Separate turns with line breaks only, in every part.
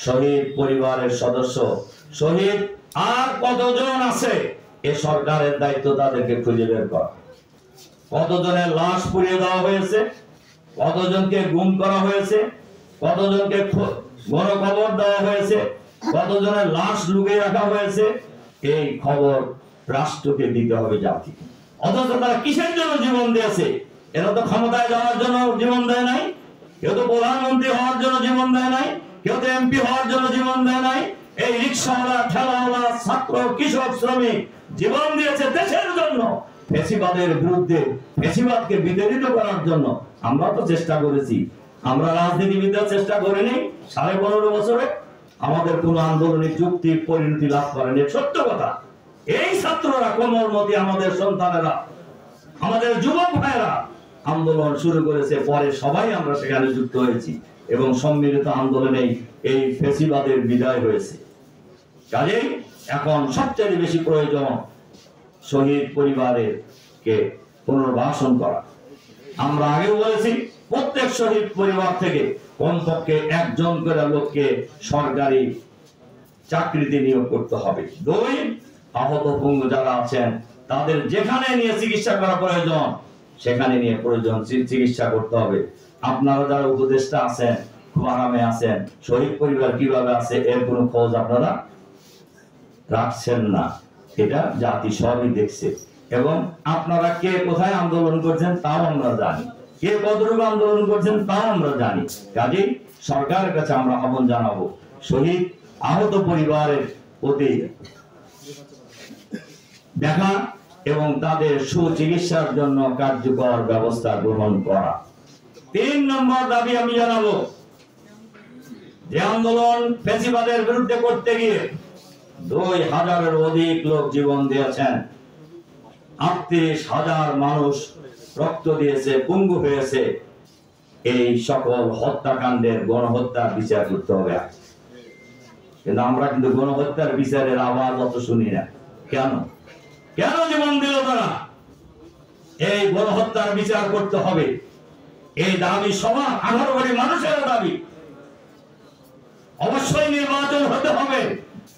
শহীদ পরিবারের সদস্য, শহীদ আর কতজন আছে এ সরকারের দায়িত্ব তাদেরকে খুঁজে বের করা। কতজনের লাশ পুড়িয়ে দেওয়া হয়েছে, কতজনকে গুম করা হয়েছে, কতজনকে গণকবর দেওয়া হয়েছে, কতজনের লাশ লুকিয়ে রাখা হয়েছে, এই খবর রাষ্ট্রকে দিতে হবে জাতি। অথচ তারা কিসের জন্য জীবন দিয়েছে? এরা তো ক্ষমতায় যাওয়ার জন্য জীবন দেয় নাই, কেউ তো প্রধানমন্ত্রী হওয়ার জন্য জীবন দেয় নাই, কেউ তো এমপি হওয়ার জন্য জীবন দেয় নাই। এই রিকশাওয়ালা, ঠেলাওয়ালা, ছাত্র, কৃষক, শ্রমিক জীবন দিয়েছে দেশের জন্য, ফ্যাসিবাদের বিরুদ্ধে, ফ্যাসিবাদকে বিতাড়িত করার জন্য। আমরা তো চেষ্টা করেছি, আমরা রাজনীতিবিদরা চেষ্টা করিনি। 15.5 বছরে আমাদের কোন আন্দোলনের যুক্তি পরিণতি লাভ করেনি, সত্য কথা। এই ছাত্ররা, কোমলমতি আমাদের সন্তানেরা, আমাদের যুবক ভাইরা আন্দোলন শুরু করেছে, পরে সবাই আমরা সেখানে যুক্ত হয়েছি এবং সম্মিলিত আন্দোলনে এই ফ্যাসিবাদের বিদায় হয়েছে। কাজেই এখন সবচেয়ে বেশি প্রয়োজন শহীদ পরিবারের কে পুনর্বাসন করা। আমরা আগেও বলেছি, প্রত্যেক শহীদ পরিবার থেকে কমপক্ষে একজন করে লোককে সরকারি চাকরিতে নিয়োগ করতে হবে। 2, আহত পঙ্গু যারা আছেন তাদের যেখানে নিয়ে চিকিৎসা করা প্রয়োজন সেখানে নিয়ে প্রয়োজন চিকিৎসা করতে হবে। আপনারা যারা উপদেষ্টা আছেন, খুব আরামে আছেন, শহীদ পরিবার কিভাবে আছে এর কোনো খোঁজ আপনারা রাখছেন না। এটা জাতি সবই দেখছে এবং আপনারা কে কোথায় আন্দোলন করছেন তাও আমরা জানি, কে কতটুকু আন্দোলন করছেন তাও আমরা জানি। কাজেই সরকারের কাছে আমরা আহ্বান জানাবো, শহীদ আহত পরিবারের প্রতি দেখা এবং তাদের সুচিকিৎসার জন্য কার্যকর ব্যবস্থা গ্রহণ করা। 3 নম্বর দাবি আমি জানাবো, যে আন্দোলন ফ্যাসিবাদের বিরুদ্ধে করতে গিয়ে 2000-এর অধিক লোক জীবন দিয়েছেন, 38,000 মানুষ রক্ত দিয়েছে, পঙ্গু হয়েছে। এই সকল হত্যাকাণ্ডের গণহত্যার বিচার করতে হবে। কিন্তু আমরা কিন্তু গণহত্যার বিচারের আওয়াজ অত শুনি না। কেন কেন জীবন দিল তারা? এই গণহত্যার বিচার করতে হবে। এই দাবি সবার 18 কোটি মানুষের দাবি। অবশ্যই নির্বাচন হতে হবে,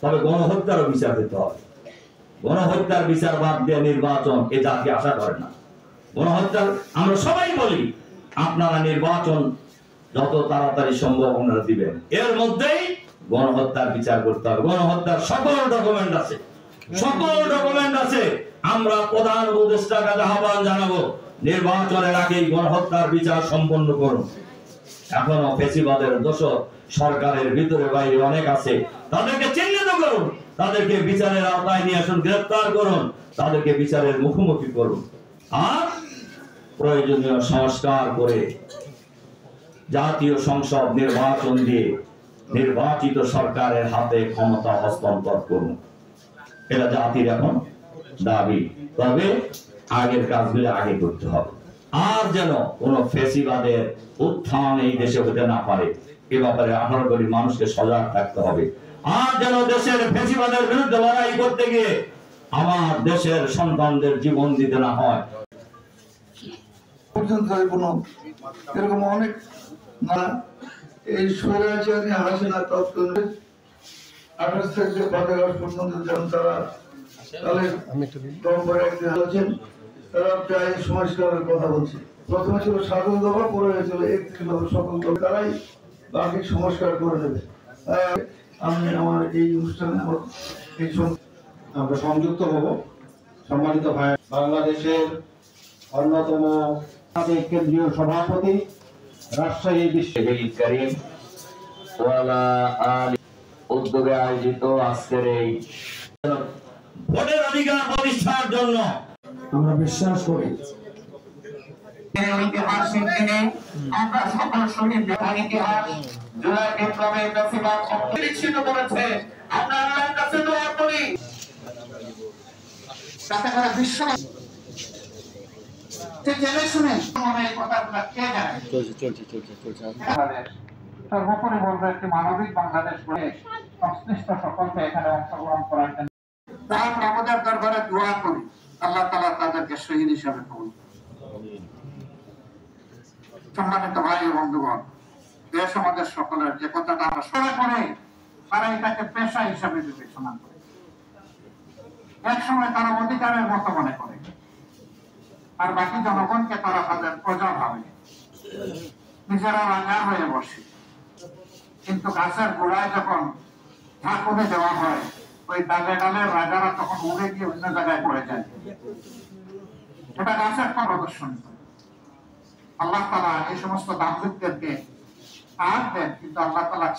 তবে গণহত্যারও বিচার হতে হবে। গণহত্যার বিচার বাদ দিয়ে নির্বাচন এ জাতি আশা করে না। গণহত্যার আমরা সবাই বলি, আপনারা নির্বাচন যত তাড়াতাড়ি সম্ভব আপনারা দিবেন, এর মধ্যেই গণহত্যার বিচার করতে হবে। গণহত্যার সকল ডকুমেন্ট আছে, সকল ডকুমেন্ট আছে। আমরা প্রধান উপদেষ্টার কাছে আহ্বান জানাবো, নির্বাচনের আগেই গণহত্যার বিচার সম্পন্ন করুন। এখনো ফ্যাসিবাদের দোষর সরকারের ভিতরে বাইরে অনেক আছে, তাদেরকে চিহ্নিত করুন, তাদেরকে বিচারের আওতায় নিয়ে আসুন, গ্রেফতার করুন, তাদেরকে বিচারের মুখোমুখি করুন। আর প্রয়োজনীয় সংস্কার করে জাতীয় সংসদ নির্বাচন দিয়ে নির্বাচিত সরকারের হাতে ক্ষমতা হস্তান্তর করুন। এটা জাতির এখন দাবি। তবে আগের কাজগুলো আগে করতে হবে। আর যেন কোন ফ্যাসিবাদের উত্থান এই দেশে হতে না পারে, এ ব্যাপারে 18 কোটি মানুষকে সজাগ থাকতে হবে। আর যেন দেশের ফ্যাসিবাদের বিরুদ্ধে লড়াই করতে গিয়ে আমার দেশের সন্তানদের জীবন দিতে না হয়।
এরকম অনেক না, এই স্বৈরাচারী হাসিনা তৎকালীন 28 থেকে 5 আগস্ট পর্যন্ত যখন তারা তারা প্রায় সংস্কারের কথা বলছে। প্রথমে ছিল 7 দফা, পরে হয়েছিল 31 দফা। সকল দল তারাই বাকি সংস্কার করে দেবে। আমি আমার এই অনুষ্ঠানে আমরা সংযুক্ত হব। সম্মানিত ভাই, বাংলাদেশের অন্যতম কেন্দ্রীয় সভাপতি, রাজশাহী বিশ্ববিদ্যালয়ের উদ্যোগে আয়োজিত আজকের এই ভোটের অধিকার প্রতিষ্ঠার জন্য আমরা বিশ্বাস করি। আমরা সকল শহীদ ইতিহাস জুলাই বিপ্লবের ফ্যাসিবাদ বিচ্ছিন্ন করেছে। আমরা আল্লাহর কাছে দোয়া করি তাতে করে বিশ্ব জেনে শুনে কথাগুলো কে জানে। সর্বোপরি বলবো, একটি মানবিক বাংলাদেশ গড়ে সংশ্লিষ্ট সকলকে এখানে অংশগ্রহণ করার জন্য আমাদের দরবারে দোয়া করি। আল্লাহ তাআলা তাদেরকে শহীদ হিসাবে কবুল করুন। সম্মানিত ভাই ও বন্ধুগণ, দেশ আমাদের সকলের, যে কথাটা আমরা সবাই করে
তারা এটাকে পেশা হিসাবে বিবেচনা করে। এক সময় তারা অধিকারের মতো মনে করে, আর বাকি জনগণকে তারা তাদের প্রজা ভাবে, নিজেরা রাজা হয়ে বসে। কিন্তু গাছের গোড়ায় যখন ঝাঁকুনি দেওয়া হয়, ওই ডালে ডালের রাজারা তখন উড়ে গিয়ে অন্য জায়গায় পড়ে যায়। এটা গাছের প্রদর্শন। আল্লাহ তাআলা এই সমস্ত দাম্ভিকদেরকে আর দেন, কিন্তু আল্লাহ তাআলা